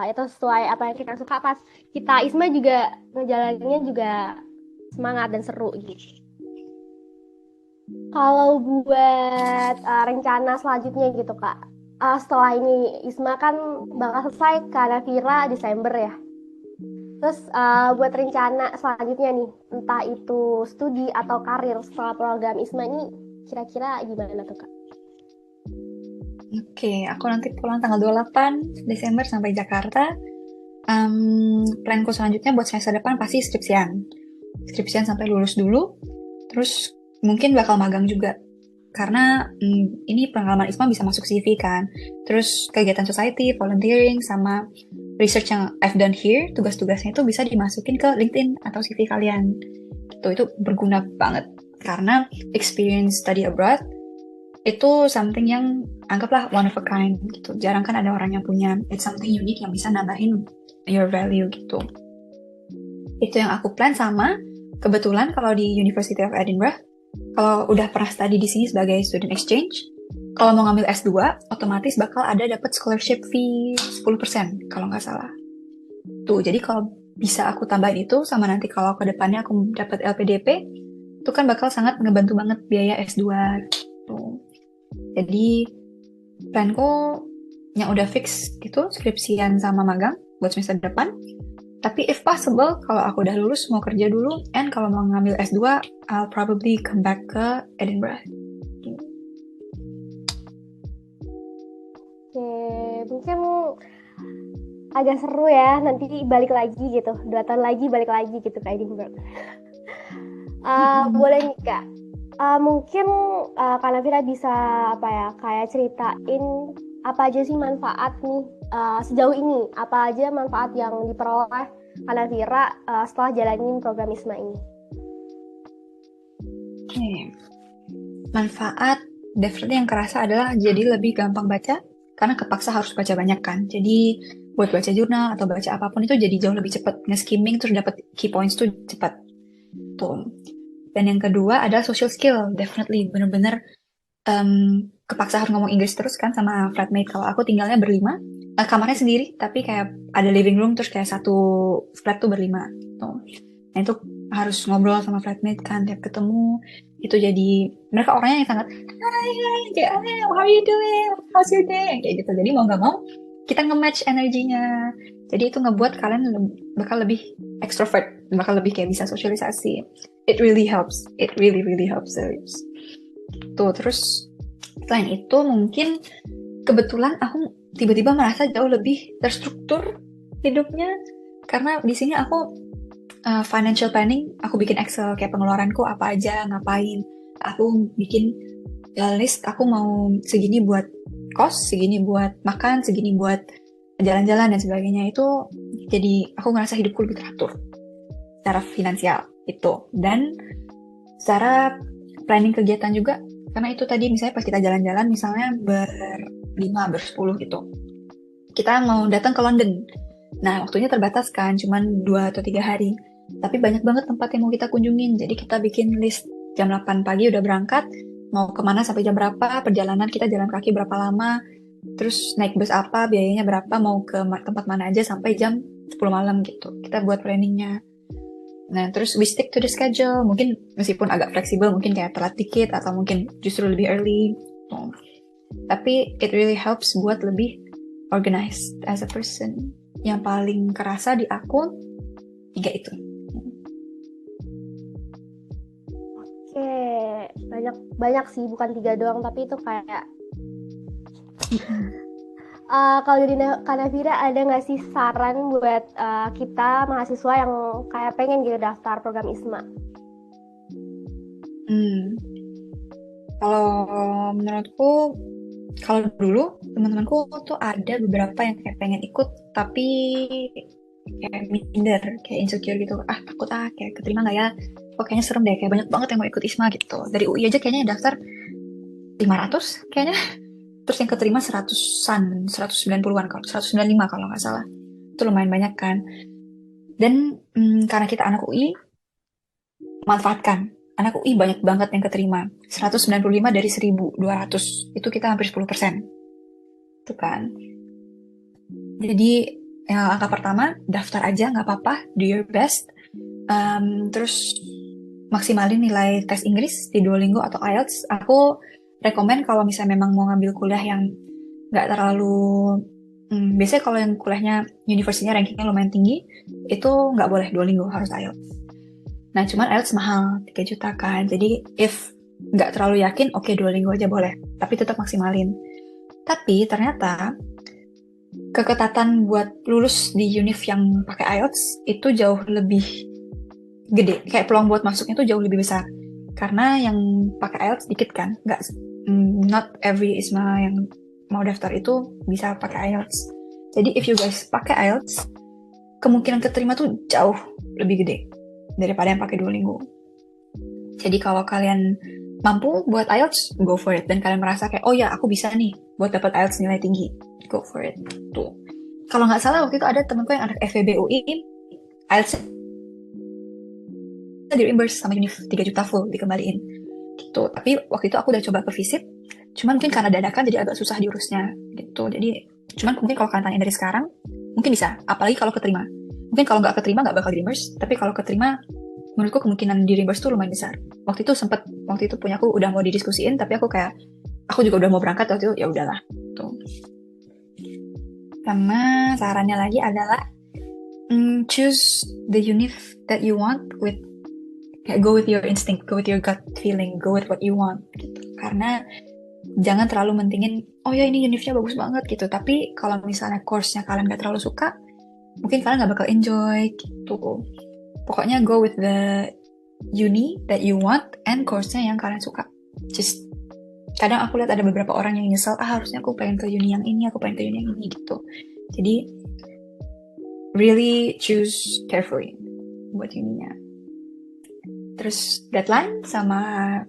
itu sesuai apa yang kita suka, pas kita ISMA juga ngejalaninnya juga semangat dan seru gitu. Kalau buat rencana selanjutnya gitu, Kak, setelah ini ISMA kan bakal selesai Kak Nafira Desember ya. Terus buat rencana selanjutnya nih, entah itu studi atau karir setelah program ISMA ini kira-kira gimana tuh Kak? Oke, aku nanti pulang tanggal 28 Desember sampai Jakarta. Planku selanjutnya buat semester depan pasti skripsian. Skripsian sampai lulus dulu. Terus mungkin bakal magang juga. Karena ini pengalaman ISMA bisa masuk CV kan. Terus kegiatan society, volunteering, sama research yang I've done here, tugas-tugasnya itu bisa dimasukin ke LinkedIn atau CV kalian. Itu berguna banget. Karena experience study abroad itu something yang anggaplah one of a kind gitu. Jarang kan ada orang yang punya. It's something unique yang bisa nambahin your value gitu. Itu yang aku plan. Sama kebetulan kalau di University of Edinburgh, kalau udah pernah study di sini sebagai student exchange, kalau mau ngambil S2 otomatis bakal ada dapat scholarship fee 10% kalau nggak salah. Tuh, jadi kalau bisa aku tambahin itu sama nanti kalau ke depannya aku dapat LPDP, itu kan bakal sangat ngebantu banget biaya S2 gitu. Jadi planku yang udah fix gitu skripsian sama magang buat semester depan. Tapi if possible, kalau aku udah lulus mau kerja dulu, and kalau mau ngambil S2, I'll probably come back ke Edinburgh. Oke, mungkin agak seru ya, nanti balik lagi gitu, 2 tahun lagi balik lagi gitu ke Edinburgh. Boleh nih Kak, mungkin Kak Nafira bisa apa ya, kayak ceritain apa aja sih manfaat nih sejauh ini, apa aja manfaat yang diperoleh Kak Nafira setelah jalanin program ISMA ini. Manfaat definitely yang kerasa adalah jadi lebih gampang baca, karena kepaksa harus baca banyak kan. Jadi buat baca jurnal atau baca apapun itu jadi jauh lebih cepat. Nge-skimming terus dapat key points tuh cepat. Tuh. Dan yang kedua adalah social skill, definitely bener-bener kepaksa harus ngomong Inggris terus kan sama flatmate. Kalau aku tinggalnya berlima, kamarnya sendiri, tapi kayak ada living room terus kayak satu flat tuh berlima. Tuh. Nah itu harus ngobrol sama flatmate kan tiap ketemu. Itu jadi mereka orangnya yang sangat hai kayak how are you doing, how's your day kayak gitu. Jadi mau nggak mau kita nge-match energinya. Jadi itu ngebuat kalian bakal lebih extrovert, bakal lebih kayak bisa sosialisasi. It really helps, it really really helps. Tuh terus selain itu mungkin kebetulan aku tiba-tiba merasa jauh lebih terstruktur hidupnya, karena di sini aku financial planning, aku bikin Excel kayak pengeluaranku apa aja, ngapain. Aku bikin list, aku mau segini buat kos, segini buat makan, segini buat jalan-jalan dan sebagainya. Itu jadi aku ngerasa hidupku lebih teratur secara finansial itu. Dan secara planning kegiatan juga, karena itu tadi misalnya pas kita jalan-jalan misalnya berlima, bersepuluh gitu. Kita mau datang ke London. Nah, waktunya terbatas kan, cuman 2 atau 3 hari. Tapi banyak banget tempat yang mau kita kunjungin. Jadi kita bikin list jam 8 pagi udah berangkat, mau kemana sampai jam berapa, perjalanan kita jalan kaki berapa lama, terus naik bus apa, biayanya berapa, mau ke tempat mana aja sampai jam 10 malam gitu. Kita buat planningnya. Nah, terus we stick to the schedule. Mungkin meskipun agak fleksibel, mungkin kayak telat dikit, atau mungkin justru lebih early. Tapi it really helps buat lebih organized as a person. Yang paling kerasa di aku 3 itu. Oke, banyak sih, bukan 3 doang, tapi itu kayak kalau dari Kak Nafira ada nggak sih saran buat kita mahasiswa yang kayak pengen gitu daftar program ISMA? Kalau menurutku, kalau dulu teman-temanku tuh ada beberapa yang kayak pengen ikut tapi kayak minder, kayak insecure gitu. Takut kayak keterima nggak ya? Kok kayaknya serem deh, kayak banyak banget yang mau ikut ISMA gitu. Dari UI aja kayaknya yang daftar 500 kayaknya. Terus yang keterima 100-an, 190-an, 195 kalau nggak salah. Itu lumayan banyak kan. Dan karena kita anak UI, manfaatkan. Anak UI banyak banget yang keterima. 195 dari 1.200. Itu kita hampir 10%. Itu kan. Jadi yang angka pertama, daftar aja, nggak apa-apa. Do your best. Terus maksimalin nilai tes Inggris di Duolingo atau IELTS. Aku rekomen kalau misalnya memang mau ngambil kuliah yang nggak terlalu biasanya kalau yang kuliahnya universitinya rankingnya lumayan tinggi, itu nggak boleh Duolingo, harus IELTS. Nah, cuman IELTS mahal, 3 juta kan. Jadi, if nggak terlalu yakin, oke Duolingo aja boleh. Tapi tetap maksimalin. Tapi ternyata, keketatan buat lulus di univ yang pakai IELTS itu jauh lebih gede. Kayak peluang buat masuknya tuh jauh lebih besar. Karena yang pakai IELTS dikit kan. Not every ISMA yang mau daftar itu bisa pakai IELTS. Jadi, if you guys pakai IELTS, kemungkinan keterima tuh jauh lebih gede daripada yang pakai Duolingo. Jadi kalau kalian mampu buat IELTS, go for it. Dan kalian merasa kayak, oh ya aku bisa nih buat dapat IELTS nilai tinggi, go for it. Tuh. Kalau nggak salah waktu itu ada temenku yang anak FEB UI, IELTS di reimburse sama univ 3 juta full dikembaliin. Gitu. Tapi waktu itu aku udah coba ke visit, cuman mungkin karena dadakan jadi agak susah diurusnya. Gitu. Jadi cuman mungkin kalau kalian tanya dari sekarang, mungkin bisa. Apalagi kalau keterima. Mungkin kalau nggak keterima nggak bakal di reimburse, tapi kalau keterima menurutku kemungkinan di reimburse tuh lumayan besar. Waktu itu punya aku udah mau didiskusiin, tapi aku juga udah mau berangkat waktu itu, ya udahlah. Tuh. Sama sarannya lagi adalah choose the univ that you want go with your instinct, go with your gut feeling, go with what you want. Gitu. Karena jangan terlalu mentingin, oh ya ini univnya bagus banget gitu. Tapi kalau misalnya course-nya kalian gak terlalu suka, mungkin kalian gak bakal enjoy gitu. Pokoknya go with the uni that you want and course-nya yang kalian suka. Just kadang aku lihat ada beberapa orang yang nyesel, harusnya aku pengen ke uni yang ini, aku pengen ke uni yang ini gitu. Jadi really choose carefully buat uninya. Terus deadline sama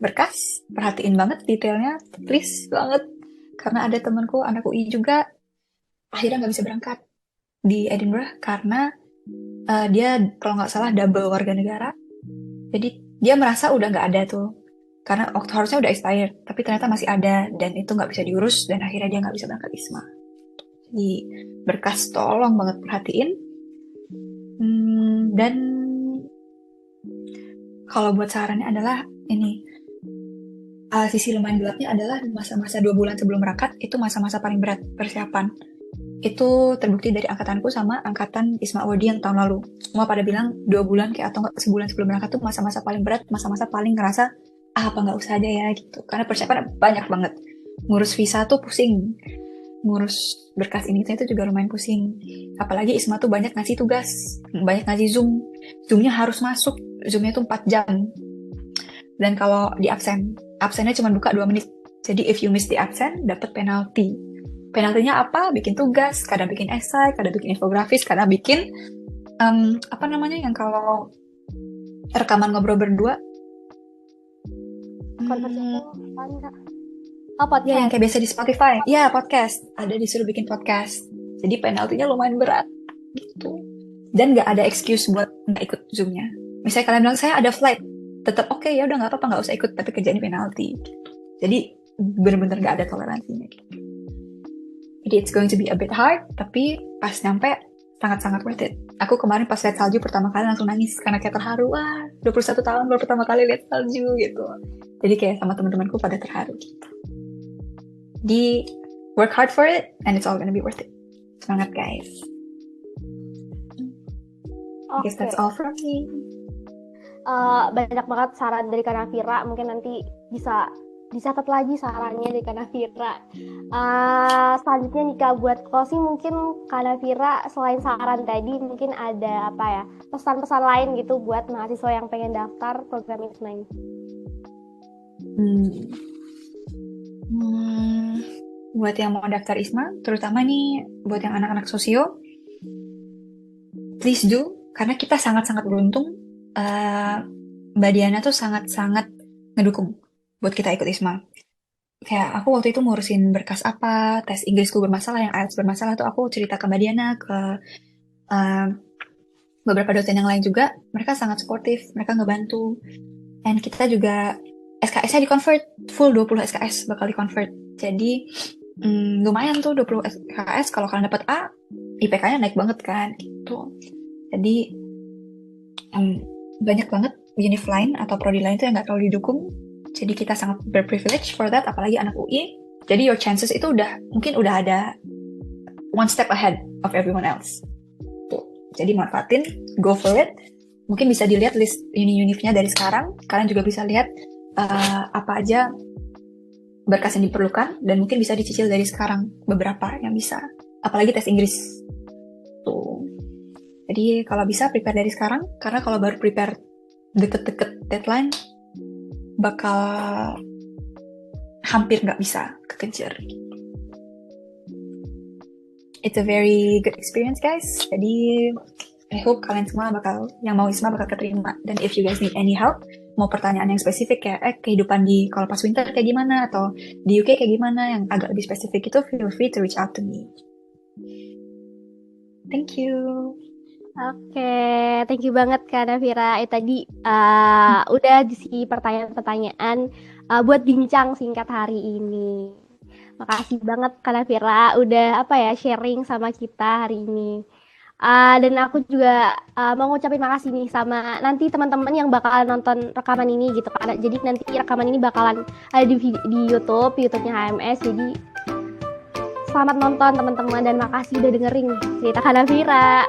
berkas, perhatiin banget detailnya, please banget. Karena ada temanku anak UI juga akhirnya nggak bisa berangkat di Edinburgh karena dia kalau nggak salah double warga negara. Jadi dia merasa udah nggak ada tuh. Karena waktu harusnya udah expired, tapi ternyata masih ada dan itu nggak bisa diurus dan akhirnya dia nggak bisa berangkat ISMA. Jadi berkas tolong banget perhatiin. Dan kalau buat sarannya adalah ini, sisi lumayan gelapnya adalah masa-masa 2 bulan sebelum berangkat itu masa-masa paling berat persiapan. Itu terbukti dari angkatanku sama angkatan ISMA Awardee yang tahun lalu. Semua pada bilang 2 bulan kayak atau sebulan sebelum berangkat tuh masa-masa paling berat, masa-masa paling ngerasa apa nggak usah aja ya gitu. Karena persiapan banyak banget. Ngurus visa tuh pusing. Ngurus berkas ini itu juga lumayan pusing. Apalagi ISMA tuh banyak ngasih tugas, banyak ngasih Zoom. Zoomnya harus masuk. Zoomnya tuh 4 jam. Dan kalau di absennya cuma buka 2 menit. Jadi if you miss the absen, dapat penalti. Penaltinya apa? Bikin tugas, kadang bikin esai, kadang bikin infografis, kadang bikin apa namanya yang kalau rekaman ngobrol berdua. Podcast. Ya, yang kayak biasa di Spotify. Ya, podcast. Ada disuruh bikin podcast. Jadi penaltinya lumayan berat gitu. Dan nggak ada excuse buat nggak ikut Zoom-nya. Misalnya kalian bilang saya ada flight, tetap oke, ya udah nggak apa-apa, nggak usah ikut, tapi kerjain penalti. Gitu. Jadi bener-bener nggak ada toleransinya. Gitu. Jadi it's going to be a bit hard, tapi pas nyampe sangat-sangat worth it. Aku kemarin pas lihat salju pertama kali langsung nangis karena kayak terharu, 21 tahun baru pertama kali lihat salju gitu. Jadi kayak sama teman-temanku pada terharu gitu. Di work hard for it and it's all gonna be worth it. Semangat guys. I guess that's all from me. Banyak banget saran dari Kak Nafira, mungkin nanti bisa dicatat lagi sarannya dari Kak Nafira. Selanjutnya nih Kak, buat closing mungkin Kak Nafira selain saran tadi mungkin ada apa ya, pesan-pesan lain gitu buat mahasiswa yang pengen daftar program ISMA ini. Buat yang mau daftar ISMA, terutama nih buat yang anak-anak sosio, please do, karena kita sangat-sangat beruntung. Mbak Diana tuh sangat-sangat ngedukung buat kita ikut ISMA. Kayak aku waktu itu ngurusin berkas apa, tes Inggrisku bermasalah, yang IELTS bermasalah tuh aku cerita ke Mbak Diana, ke beberapa dosen yang lain juga. Mereka sangat suportif, mereka ngebantu. Dan kita juga SKS-nya di-convert, full 20 SKS bakal di-convert. Jadi lumayan tuh 20 SKS, kalau kalian dapat A, IPK-nya naik banget kan gitu. Jadi banyak banget univ lain atau prodi lain tuh yang nggak terlalu didukung. Jadi kita sangat berprivilege for that, apalagi anak UI. Jadi your chances itu mungkin udah ada one step ahead of everyone else. Tuh. Jadi manfaatin, go for it. Mungkin bisa dilihat list uni-univnya dari sekarang. Kalian juga bisa lihat apa aja berkas yang diperlukan, dan mungkin bisa dicicil dari sekarang beberapa yang bisa. Apalagi tes Inggris. Tuh. Jadi kalau bisa prepare dari sekarang, karena kalau baru prepare deket-deket deadline, bakal hampir nggak bisa kekejar. It's a very good experience, guys. Jadi I hope kalian semua yang mau ISMA bakal keterima. Dan if you guys need any help, mau pertanyaan yang spesifik kayak kehidupan kalau pas winter kayak gimana, atau di UK kayak gimana, yang agak lebih spesifik itu, feel free to reach out to me. Thank you. Oke, thank you banget Kak Nafira. Tadi udah diisi pertanyaan-pertanyaan buat bincang singkat hari ini. Makasih banget Kak Nafira udah sharing sama kita hari ini. Dan aku juga mau ngucapin makasih nih sama nanti teman-teman yang bakal nonton rekaman ini gitu kan. Jadi nanti rekaman ini bakalan ada di YouTube-nya HMS. Jadi selamat nonton teman-teman, dan makasih udah dengerin cerita Kak Nafira.